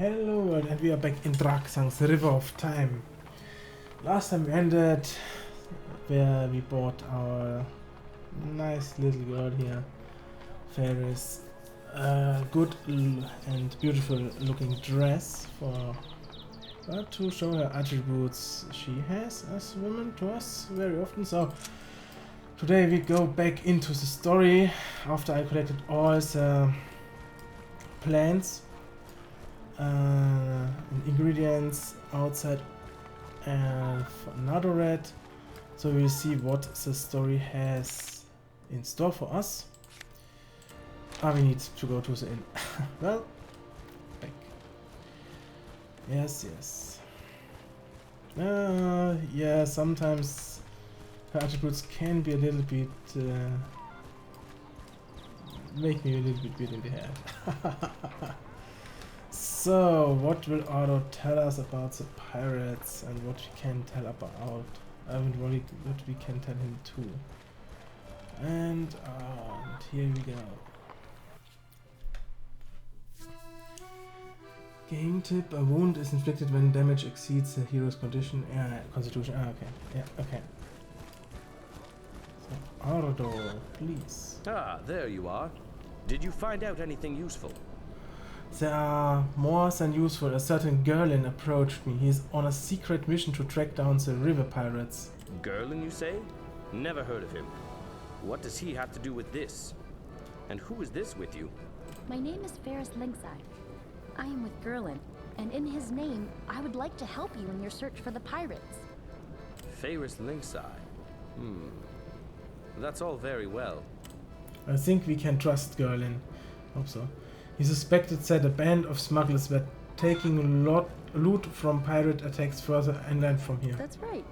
Hello world, and we are back in Drakensang's River of Time. Last time we ended where we bought our nice little girl here, Ferris, a good and beautiful looking dress for her to show her attributes she has as a woman to us very often. So today we go back into the story after I collected all the plants and ingredients outside for another red, so we'll see what the story has in store for us. We need to go to the inn. Well, back. Yes. Yeah, sometimes her attributes can be a little bit make me a little bit weird in the head. So, what will Otto tell us about the pirates and what we can tell about what we can tell him too? And here we go. Game tip: a wound is inflicted when damage exceeds the hero's constitution. Okay. Yeah, okay. So, Ardo, please. Ah, there you are. Did you find out anything useful? They are more than useful. A certain Gerlin approached me. He is on a secret mission to track down the river pirates. Gerlin, you say? Never heard of him. What does he have to do with this? And who is this with you? My name is Ferris Lynxeye. I am with Gerlin, and in his name, I would like to help you in your search for the pirates. Ferris Lynxeye. That's all very well. I think we can trust Gerlin. Hope so. He suspected that a band of smugglers were taking loot from pirate attacks further inland from here. That's right.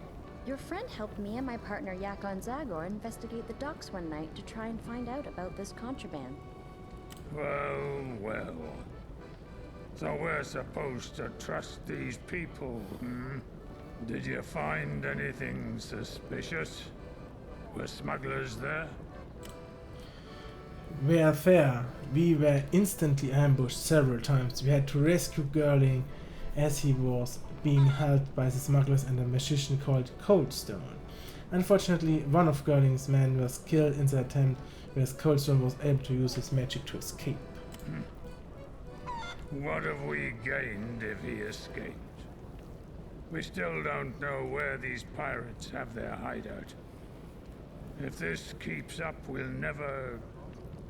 Your friend helped me and my partner Yakon Zagor investigate the docks one night to try and find out about this contraband. Well. So we're supposed to trust these people, Did you find anything suspicious? Were smugglers there? We are fair. We were instantly ambushed several times. We had to rescue Gerling as he was being held by the smugglers and a magician called Coldstone. Unfortunately, one of Gerling's men was killed in the attempt, whereas Coldstone was able to use his magic to escape. What have we gained if he escaped? We still don't know where these pirates have their hideout. If this keeps up, we'll never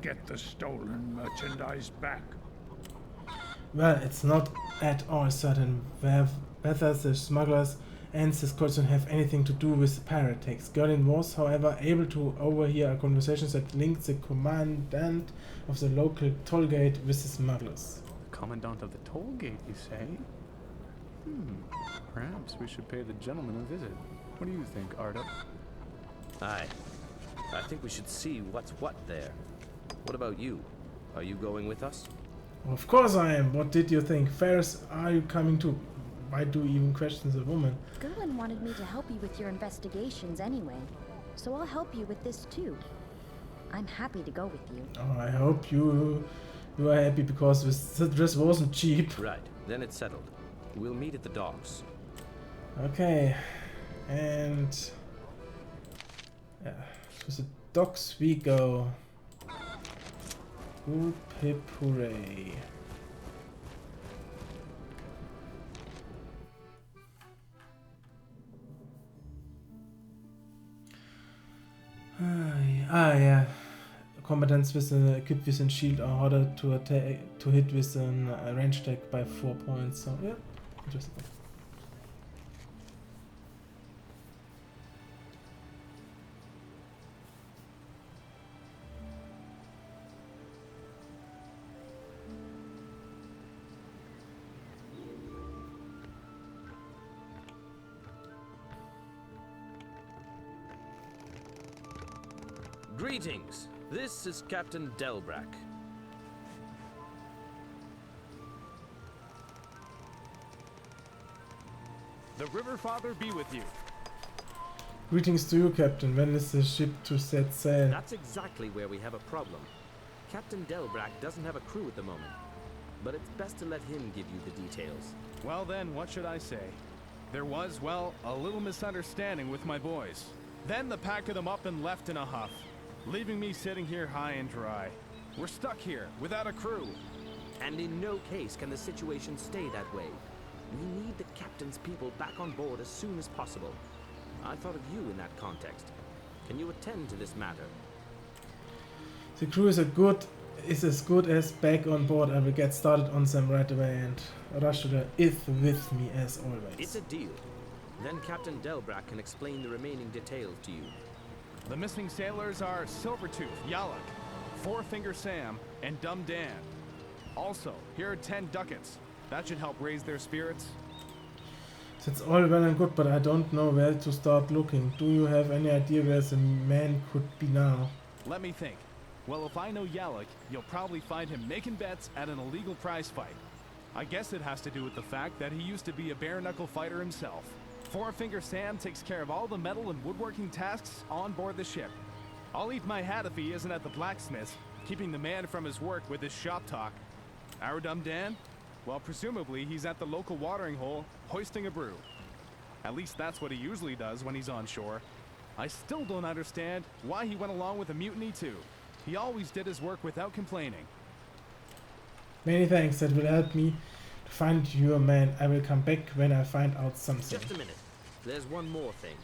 get the stolen merchandise back. Well, it's not at all certain whether the smugglers and this Coldstone have anything to do with the pirate attacks. Gerlin was, however, able to overhear a conversation that linked the commandant of the local toll gate with the smugglers. Commandant of the toll gate, you say? Perhaps we should pay the gentleman a visit. What do you think, Arda? Aye. I think we should see what's what there. What about you? Are you going with us? Of course I am. What did you think? Ferris, are you coming too? Why do you even question the woman? Gerlin wanted me to help you with your investigations anyway, so I'll help you with this too. I'm happy to go with you. Oh, I hope you are happy because the dress wasn't cheap. Right, then it's settled. We'll meet at the docks. Okay, and to the docks we go. Whoop hip hooray. Yeah. Combatants with equipped with a shield are harder to hit with a range attack by 4 points. So yeah, interesting. Greetings. This is Captain Delbrak. The River Father be with you. Greetings to you, Captain. When is the ship to set sail? That's exactly where we have a problem. Captain Delbrak doesn't have a crew at the moment. but it's best to let him give you the details. Well then, what should I say? There was, well, a little misunderstanding with my boys. Then the pack of them up and left in a huff, leaving me sitting here high and dry. We're stuck here, without a crew. And in no case can the situation stay that way. We need the captain's people back on board as soon as possible. I thought of you in that context. Can you attend to this matter? The crew is as good as back on board. I will get started on them right away, and Rashida is with me as always. It's a deal. Then Captain Delbrak can explain the remaining details to you. The missing sailors are Silvertooth, Yalak, Four-Finger Sam, and Dumb Dan. Also, here are 10 ducats. That should help raise their spirits. That's all well and good, but I don't know where to start looking. Do you have any idea where the man could be now? Let me think. Well, if I know Yalak, you'll probably find him making bets at an illegal prize fight. I guess it has to do with the fact that he used to be a bare-knuckle fighter himself. Four-Finger Sam takes care of all the metal and woodworking tasks on board the ship. I'll eat my hat if he isn't at the blacksmith, keeping the man from his work with his shop talk. Our Dumb Dan? Well, presumably he's at the local watering hole, hoisting a brew. At least that's what he usually does when he's on shore. I still don't understand why he went along with a mutiny too. He always did his work without complaining. Many thanks, that will help me to find your man. I will come back when I find out something. Just a minute. There's one more thing.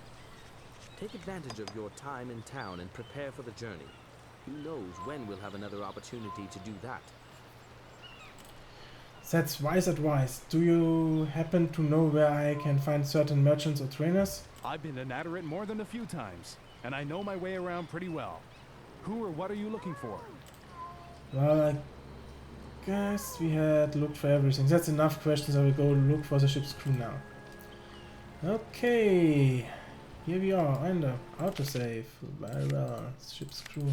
Take advantage of your time in town and prepare for the journey. Who knows when we'll have another opportunity to do that. That's wise advice. Do you happen to know where I can find certain merchants or trainers? I've been to Nattarit more than a few times, and I know my way around pretty well. Who or what are you looking for? Well, I guess we had looked for everything. That's enough questions. I will go look for the ship's crew now. Okay. Here we are. And autosave. Very well. Ship's crew.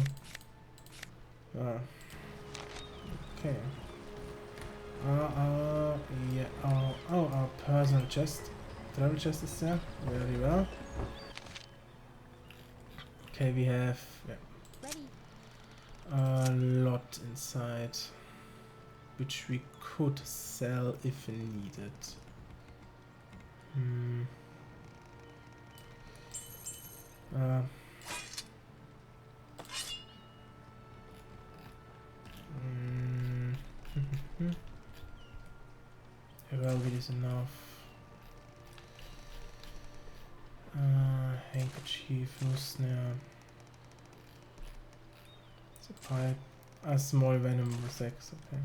Okay. Yeah. Our personal chest. Travel chest is there. Very well. Okay, we have a lot inside, which we could sell if needed. Well, it is enough. Handkerchief, no snare. It's a pipe. A small venom sex, okay.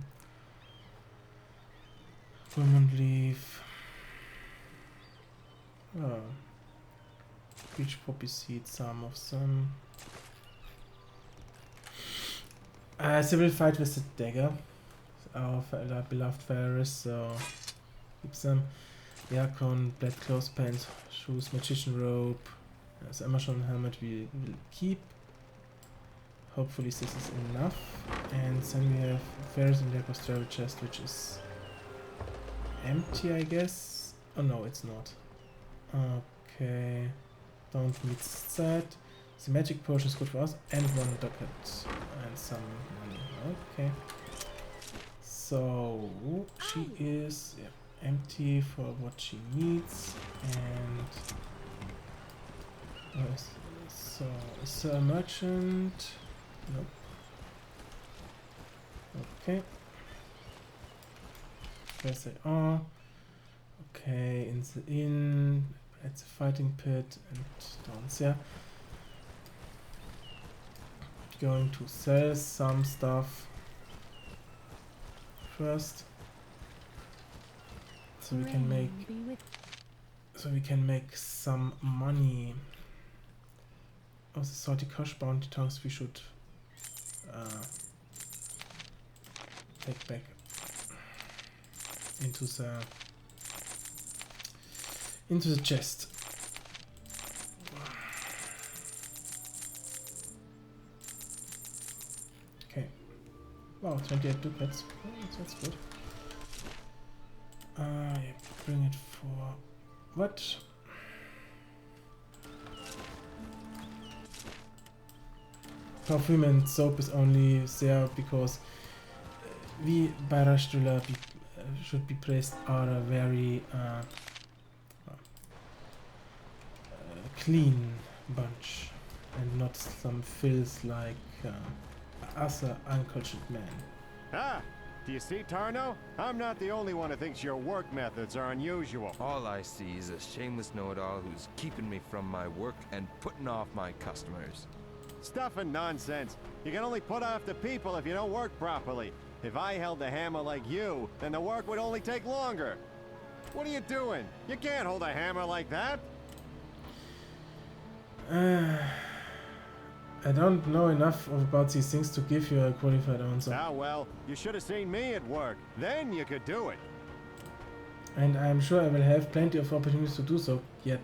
Almond leaf. Oh. Beach poppy seed, some of them. So we'll fight with the dagger. Our beloved Ferris, so keep them. Yakon, black clothes pants, shoes, magician robe. So Amazon helmet we will keep. Hopefully this is enough. And then we have Ferris and Yakos travel chest, which is empty, I guess. Oh no, it's not. Okay. Don't need that. The magic potion is good for us. And one ducat. And some money. Okay. So she is empty for what she needs. And so is there a merchant? Nope. Okay. Yes, they are. Okay, in the inn, at the fighting pit, and down there. Going to sell some stuff first, so we can make some money. Oh, the salty kosh bounty tongues we should take back into the chest. Okay. Wow, 28 ducats. Oh, that's good. Yeah, bring it for what? Perfume and soap is only there because we Barashtula should be praised are a very clean bunch and not some filth like other uncultured men. Ah, do you see, Tarno? I'm not the only one who thinks your work methods are unusual. All I see is a shameless know-it-all who's keeping me from my work and putting off my customers. Stuff and nonsense. You can only put off the people if you don't work properly. If I held the hammer like you, then the work would only take longer. What are you doing? You can't hold a hammer like that. I don't know enough about these things to give you a qualified answer. Ah, well, you should have seen me at work. Then you could do it. And I'm sure I will have plenty of opportunities to do so yet.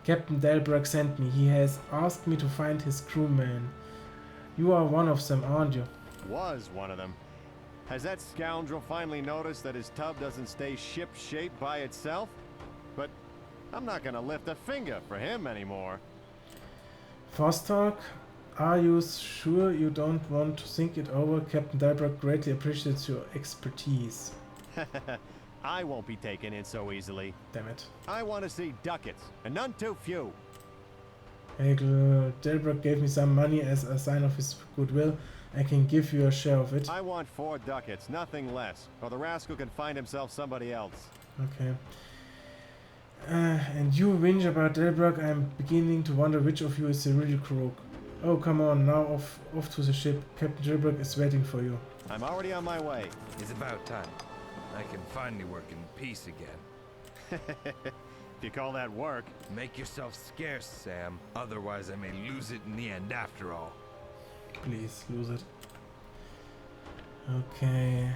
Captain Delbruck sent me. He has asked me to find his crewman. You are one of them, aren't you? Was one of them. Has that scoundrel finally noticed that his tub doesn't stay ship-shape by itself? But I'm not gonna lift a finger for him anymore. Vostok, are you sure you don't want to think it over? Captain Delbruck greatly appreciates your expertise. I won't be taken in so easily. Damn it. I want to see ducats, and none too few. Hegel, Delbruck gave me some money as a sign of his goodwill. I can give you a share of it. I want 4 ducats, nothing less, or the rascal can find himself somebody else. Okay. And you whinge about Delbruck. I'm beginning to wonder which of you is the real crook. Oh, come on, now off to the ship. Captain Delbruck is waiting for you. I'm already on my way. It's about time. I can finally work in peace again. If you call that work. Make yourself scarce, Sam. Otherwise I may lose it in the end after all. Please, lose it. Okay.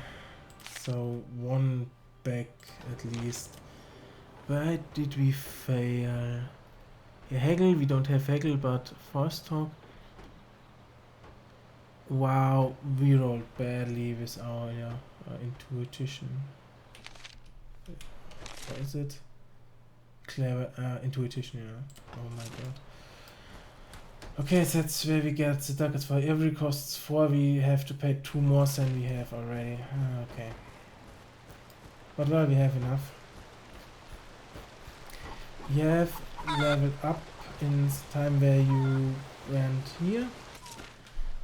So, 1 back at least. Why did we fail? Yeah, Hegel, we don't have Hegel, but Vostok. Wow, we rolled badly with our intuition. What is it? Clever intuition, yeah. Oh my god. Okay, so that's where we get the ducats for. Every costs 4, we have to pay 2 more than we have already. Okay. But well, we have enough. You have leveled up in the time where you went here.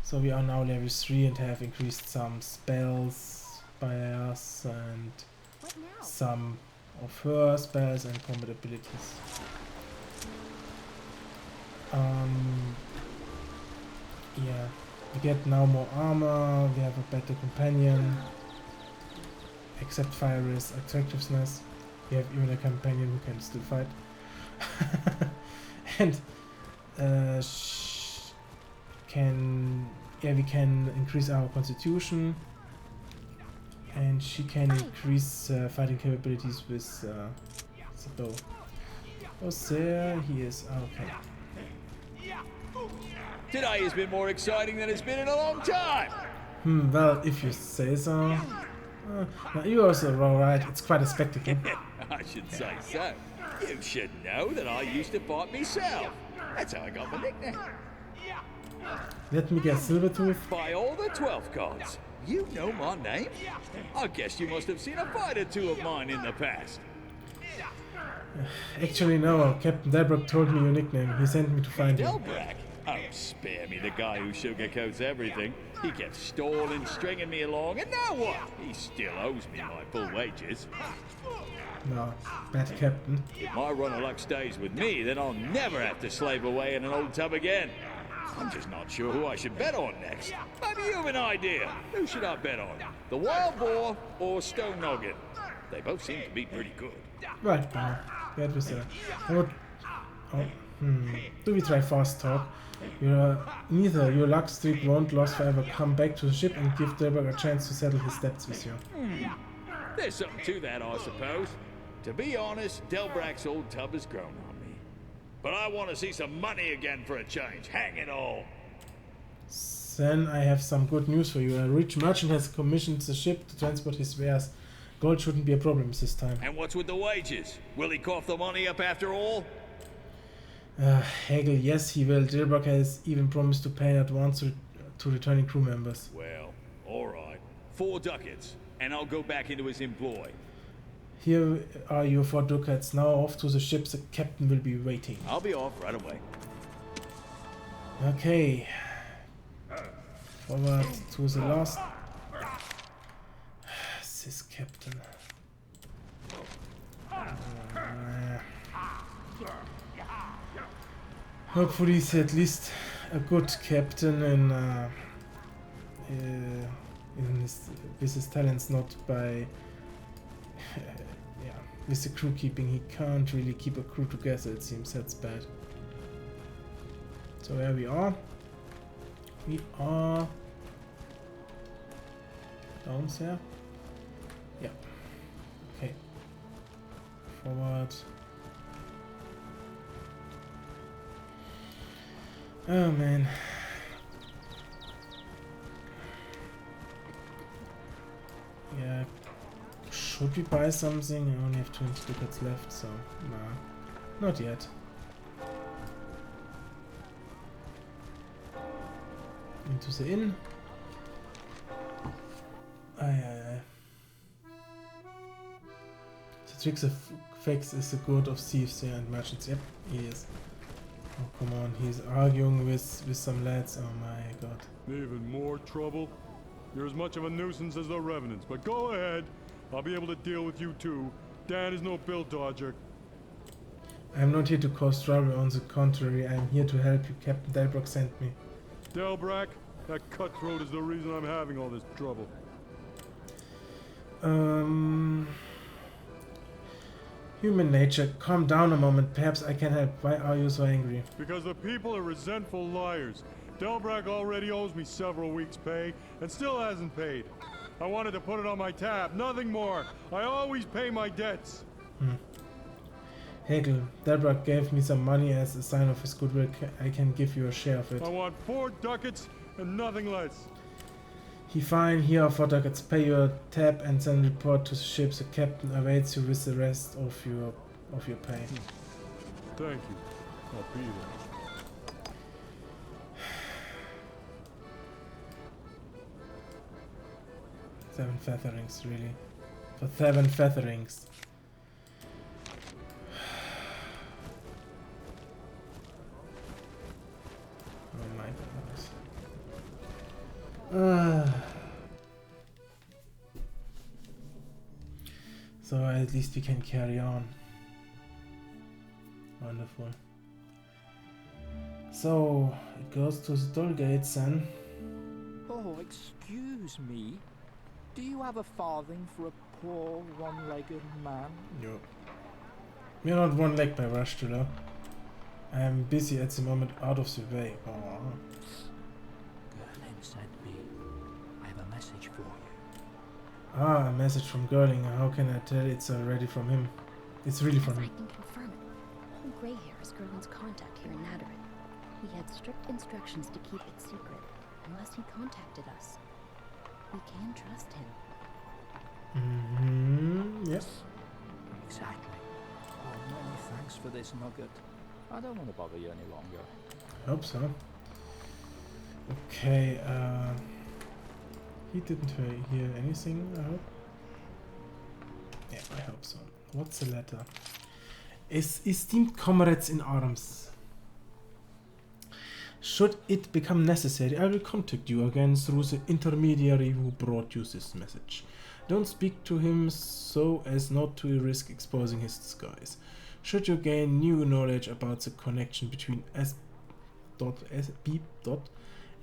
So we are now level 3 and have increased some spells by us and some of her spells and combat abilities. Yeah, we get now more armor, we have a better companion, except fire is attractiveness. We have even a companion who can still fight. And we can increase our constitution, and she can increase fighting capabilities with the bow. Oh, there he is. Okay. Today has been more exciting than it's been in a long time. Well, if you say so. Now you also are right. It's quite a spectacle. I should say so. You should know that I used to fight myself. That's how I got my nickname. Let me guess, Silvertooth? By all the 12 gods, you know my name? I guess you must have seen a fight or 2 of mine in the past. Actually, no. Captain Delbruck told me your nickname. He sent me to find you. Delbruck? Oh, spare me the guy who sugarcoats everything. He kept stalling, stringing me along, and now what? He still owes me my full wages. No, bad captain. If my run of luck stays with me, then I'll never have to slave away in an old tub again. I'm just not sure who I should bet on next. Maybe you have an idea. Who should I bet on? The Wild Boar or Stone Noggin? They both seem to be pretty good. Right, now. That was it. Do we try fast talk? Neither your luck streak won't last forever. Come back to the ship and give Delbruck a chance to settle his debts with you. There's something to that, I suppose. To be honest, Delbruck's old tub has grown on me. But I want to see some money again for a change. Hang it all. Then I have some good news for you. A rich merchant has commissioned the ship to transport his wares. Gold shouldn't be a problem this time. And what's with the wages? Will he cough the money up after all? Hegel, yes, he will. Delbruck has even promised to pay in advance to returning crew members. Well, alright. 4 ducats, and I'll go back into his employ. Here are your 4 ducats. Now off to the ship. The captain will be waiting. I'll be off right away. Okay. Forward to the last. This captain. Hopefully he's at least a good captain with his talents, not by with the crew keeping. He can't really keep a crew together, it seems. That's bad. So where we are down there. Yeah. Okay. Forward. Oh man. Yeah. Should we buy something? I only have 20 tickets left, so nah. Not yet. Into the inn. Aye. The tricks of facts is the god of thieves and merchants. Yep, he is. Oh, come on, he's arguing with some lads. Oh my god. Even more trouble? You're as much of a nuisance as the Revenants, but go ahead. I'll be able to deal with you too. Dan is no bill dodger. I'm not here to cause trouble, on the contrary, I'm here to help you. Captain Delbrock sent me. Delbrak? That cutthroat is the reason I'm having all this trouble. Human nature, calm down a moment. Perhaps I can help. Why are you so angry? Because the people are resentful liars. Delbrak already owes me several weeks' pay, and still hasn't paid. I wanted to put it on my tab, nothing more. I always pay my debts. Hegel, Delbrak gave me some money as a sign of his goodwill. I can give you a share of it. I want 4 ducats and nothing less. Fine, here are 4 ducats. Pay your tab and then report to the ship. The captain awaits you with the rest of your pay. Thank you. I'll be there. Seven featherings, really. For 7 featherings. Oh my goodness. So at least we can carry on. Wonderful. So it goes to the toll gates then. Oh, excuse me. Do you have a farthing for a poor one-legged man? No. We're not one leg by Rushtula. I am busy at the moment, out of the way. Oh. Gerlin sent me. I have a message for you. Ah, a message from Gerling. How can I tell it's already from him? It's really from him. I can confirm it. Old Greyhair is Gerlin's contact here in Nadarin. He had strict instructions to keep it secret, unless he contacted us. We can trust him. Yes. Exactly. Oh, many thanks for this nugget. I don't want to bother you any longer. I hope so. Okay, he didn't hear anything, I hope. Yeah, I hope so. What's the letter? Esteemed comrades in arms. Should it become necessary, I will contact you again through the intermediary who brought you this message. Don't speak to him so as not to risk exposing his disguise. Should you gain new knowledge about the connection between S.B.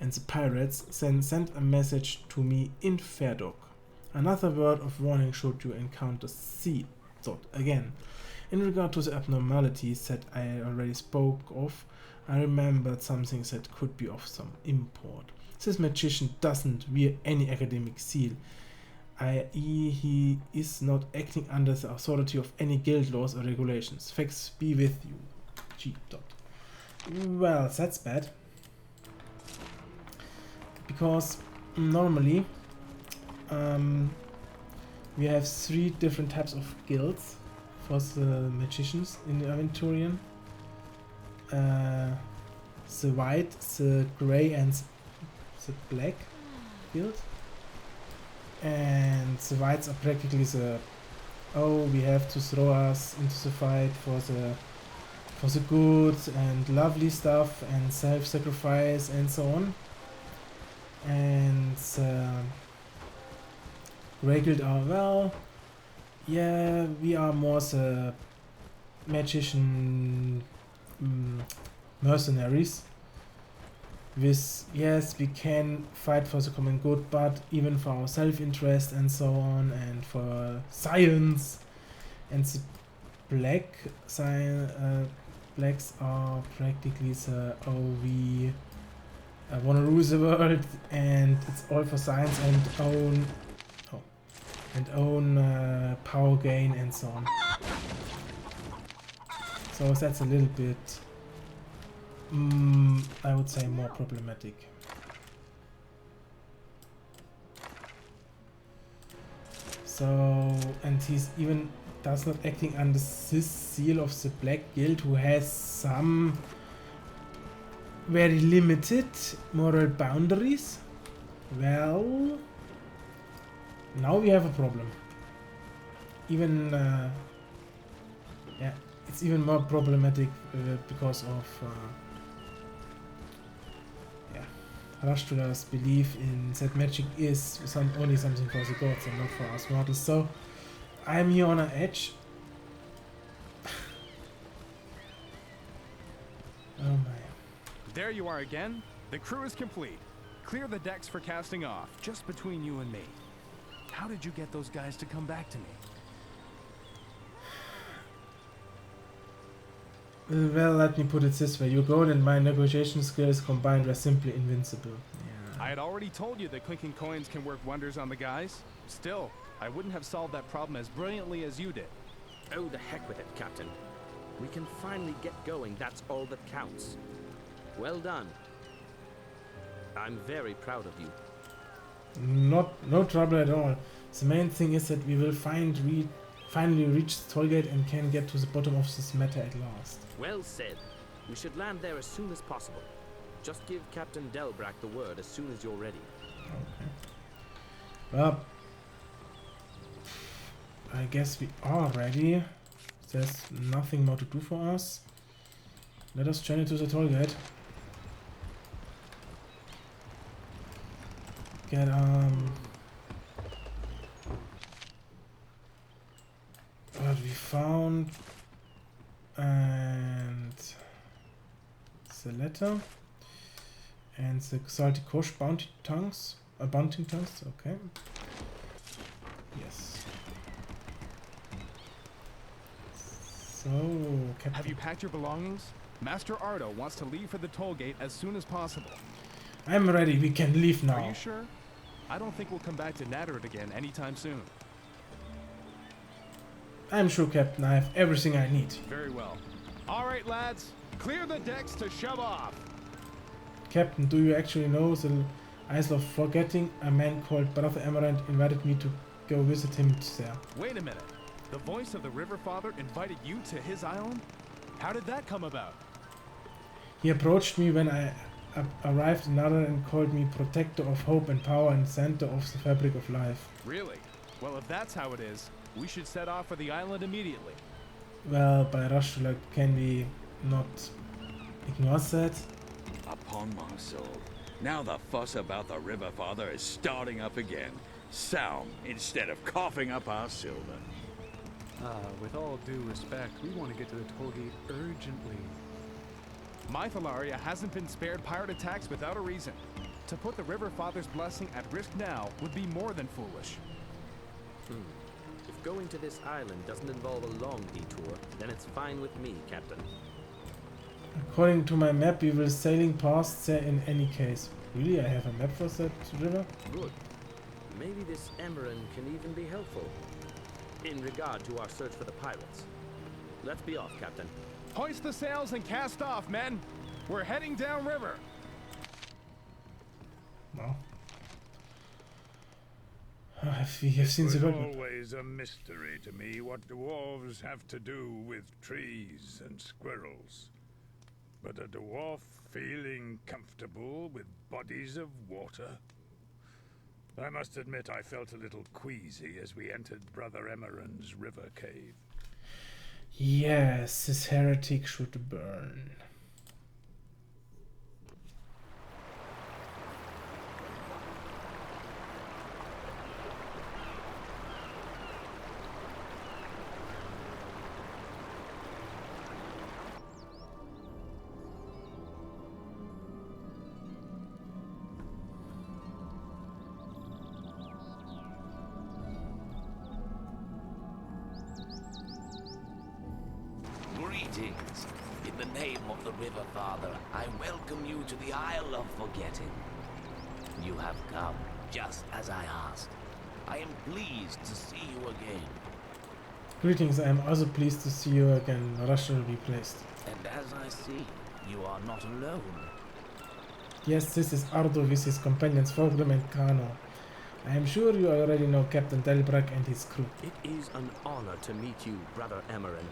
and the pirates, then send a message to me in Fairdog. Another word of warning should you encounter C. again. In regard to the abnormalities that I already spoke of, I remembered something that could be of some import. This magician doesn't wear any academic seal, i.e. he is not acting under the authority of any guild laws or regulations. Facts be with you. G. Well, that's bad. Because normally we have 3 different types of guilds for the magicians in the Aventurian. The white, the grey and the black guild. And the whites are practically the, oh, we have to throw us into the fight for the good and lovely stuff and self-sacrifice and so on. And Grey Guild are, well, yeah, we are more the magician mercenaries. With, yes, we can fight for the common good, but even for our self-interest and so on, and for science. And the blacks are practically the, oh, we want to rule the world, and it's all for science and own power gain and so on. So that's a little bit, I would say, more problematic. So, and he's even does not acting under this seal of the Black Guild, who has some very limited moral boundaries. Well, now we have a problem. Even, yeah, it's even more problematic because of, Rashtula's belief in that magic is only something for the gods and not for us mortals. So I'm here on an edge. Oh my. There you are again. The crew is complete. Clear the decks for casting off, just between you and me. How did you get those guys to come back to me? Well, let me put it this way. Your gold and my negotiation skills combined were simply invincible. Yeah. I had already told you that clinking coins can work wonders on the guys. Still, I wouldn't have solved that problem as brilliantly as you did. Oh, the heck with it, Captain. We can finally get going, that's all that counts. Well done. I'm very proud of you. No trouble at all. The main thing is that we will finally reach the toll gate and can get to the bottom of this matter at last. Well said. We should land there as soon as possible. Just give Captain Delbrak the word as soon as you're ready. Okay. Well, I guess we are ready. There's nothing more to do for us. Let us journey to the toll gate. Get what we found, and the letter and the salty kosh bounty tongues, okay. Yes. So, Captain. Have you packed your belongings? Master Ardo wants to leave for the toll gate as soon as possible. I'm ready, we can leave now. Are you sure? I don't think we'll come back to Natterid again anytime soon. I'm sure, Captain, I have everything I need. Very well. All right, lads, clear the decks to shove off. Captain, do you actually know the Isle of Forgetting? A man called Brother Amaranth invited me to go visit him there. Wait a minute. The voice of the River Father invited you to his island? How did that come about? He approached me when I arrived in Natterid and called me protector of hope and power and center of the fabric of life. Really? Well, if that's how it is, we should set off for the island immediately. Well, by Rashtula, can we not ignore that? Upon my soul. Now the fuss about the River Father is starting up again. Sound instead of coughing up our silver. With all due respect, we want to get to the toll gate urgently. Mythalaria hasn't been spared pirate attacks without a reason. To put the River Father's blessing at risk now would be more than foolish. If going to this island doesn't involve a long detour, then it's fine with me, Captain. According to my map, we will sailing past there in any case. Really? I have a map for that river? Good. Maybe this Emerald can even be helpful in regard to our search for the pirates. Let's be off, Captain. Hoist the sails and cast off, men! We're heading downriver! No. We have seen the It's road. always a mystery to me what dwarves have to do with trees and squirrels. But a dwarf feeling comfortable with bodies of water? I must admit I felt a little queasy as we entered Brother Emeren's river cave. Yes, this heretic should burn. Greetings. In the name of the River Father, I welcome you to the Isle of Forgetting. You have come just as I asked. I am pleased to see you again. Greetings, I am also pleased to see you again. Russia will be placed. And as I see, you are not alone. Yes, this is Ardo with his companions Fogrim and Kano. I am sure you already know Captain Delbrak and his crew. It is an honor to meet you, Brother Emeren.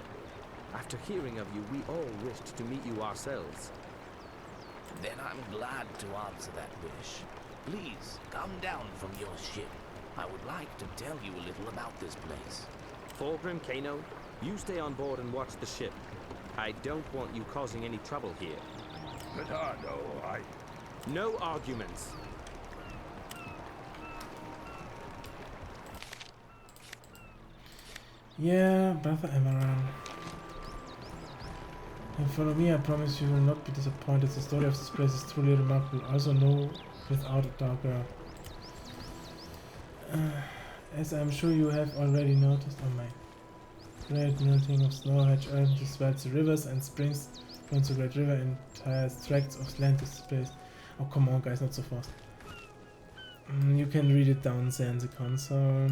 After hearing of you, we all wished to meet you ourselves. Then I'm glad to answer that wish. Please, come down from your ship. I would like to tell you a little about this place. Fulgrim, Kano, you stay on board and watch the ship. I don't want you causing any trouble here. Bernardo, No arguments. Yeah, Brother Emeren. And follow me, I promise you will not be disappointed. The story of this place is truly remarkable. Also know without a darker. As I'm sure you have already noticed on my great melting of snow has urgently swells the rivers and springs from the great river and entire tracts of land this place. Oh come on guys, not so fast. You can read it down there in the console.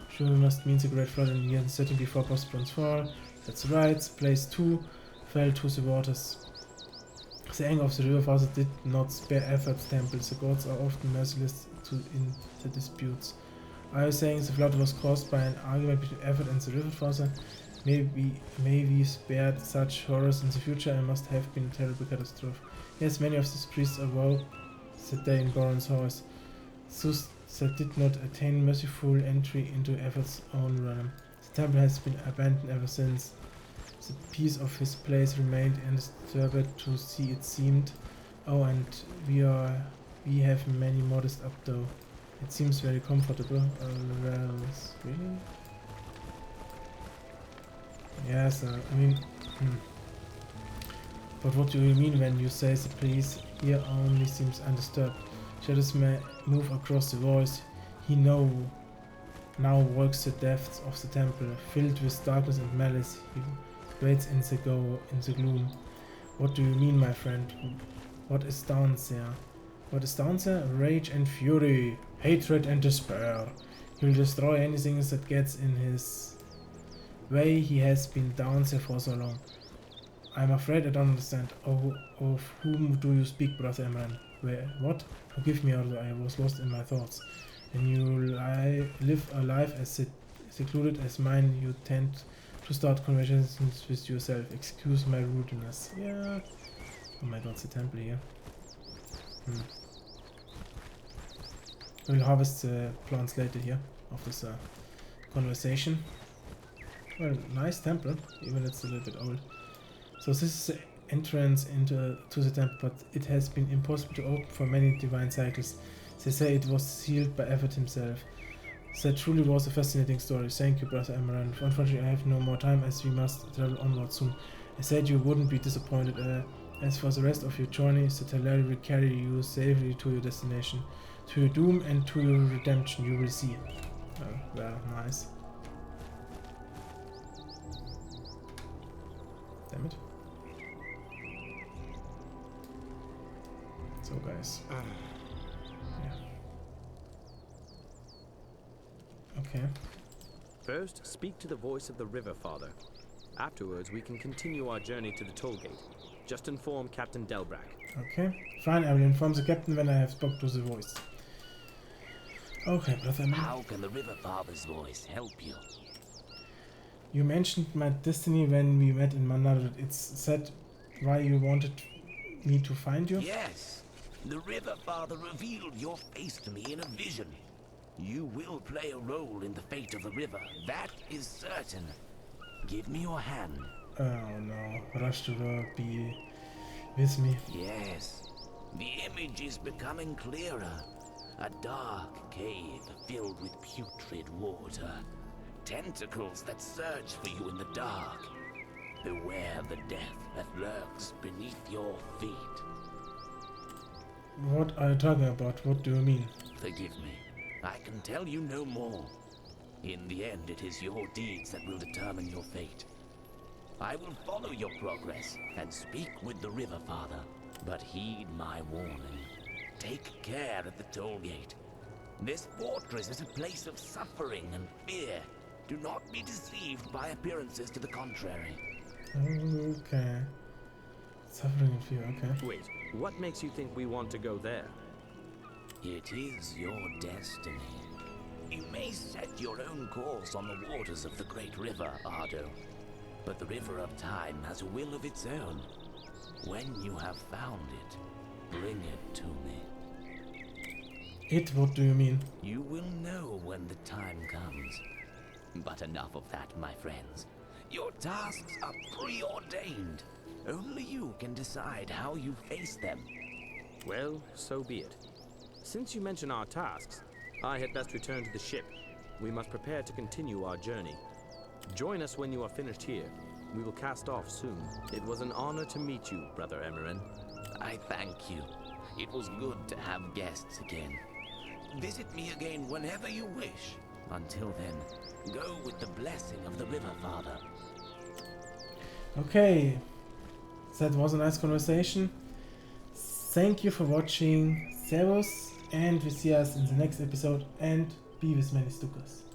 Sure must mean the great flood in the year 13 before Bosporan's fall. That's right, place 2 fell to the waters. The anger of the river father did not spare efforts temples. The gods are often merciless in the disputes. Are you saying the flood was caused by an argument between Effort and the river father? May we spared such horrors in the future. It must have been a terrible catastrophe. Yes, many of these priests awoke that day in Goron's house. Thus that did not attain merciful entry into Effort's own realm. The temple has been abandoned ever since. The peace of his place remained undisturbed to see it seemed. Oh, and we have many modest up though. It seems very comfortable. Well, really? Yes, I mean... But what do you mean when you say the place here only seems undisturbed? Shadows may move across the walls. He now walks the depths of the temple, filled with darkness and malice. He waits in the gloom. What do you mean, my friend? What is down there? What is down there? Rage and fury, hatred and despair. He will destroy anything that gets in his way. He has been down there for so long. I'm afraid I don't understand. Oh, of whom do you speak, Brother Emran? Where? What? Forgive me, although I was lost in my thoughts. When you live a life as secluded as mine, you tend to start conversations with yourself. Excuse my rudeness. Yeah. Oh my god, the temple here. We'll harvest the plants later here of this conversation. Well, nice temple, even it's a little bit old. So this is the entrance to the temple, but it has been impossible to open for many divine cycles. They say it was sealed by Effort himself. That truly was a fascinating story. Thank you, Brother Amaran. Unfortunately, I have no more time as we must travel onward soon. I said you wouldn't be disappointed. As for the rest of your journey, the Talari will carry you safely to your destination. To your doom and to your redemption, you will see. Oh, well, nice. Damn it. So, guys. Yeah. Okay. First, speak to the voice of the River Father. Afterwards, we can continue our journey to the toll gate. Just inform Captain Delbrak. Okay, fine. I will inform the captain when I have spoken to the voice. Okay, Brother. How can the River Father's voice help you? You mentioned my destiny when we met in Manad. It's that why you wanted me to find you? Yes. The River Father revealed your face to me in a vision. You will play a role in the fate of the river, that is certain. Give me your hand. Oh no, rush to work, be with me. Yes, the image is becoming clearer. A dark cave filled with putrid water. Tentacles that surge for you in the dark. Beware the death that lurks beneath your feet. What are you talking about? What do you mean? Forgive me. I can tell you no more. In the end, it is your deeds that will determine your fate. I will follow your progress and speak with the River Father, but heed my warning. Take care at the toll gate. This fortress is a place of suffering and fear. Do not be deceived by appearances to the contrary. Okay. Suffering and fear, okay. Wait, what makes you think we want to go there? It is your destiny. You may set your own course on the waters of the great river, Ardo. But the River of Time has a will of its own. When you have found it, bring it to me. It? What do you mean? You will know when the time comes. But enough of that, my friends. Your tasks are preordained. Only you can decide how you face them. Well, so be it. Since you mention our tasks, I had best return to the ship. We must prepare to continue our journey. Join us when you are finished here. We will cast off soon. It was an honor to meet you, Brother Emerin. I thank you. It was good to have guests again. Visit me again whenever you wish. Until then, go with the blessing of the River Father. Okay. That was a nice conversation. Thank you for watching. Servus, and we see us in the next episode, and be with many Stukas.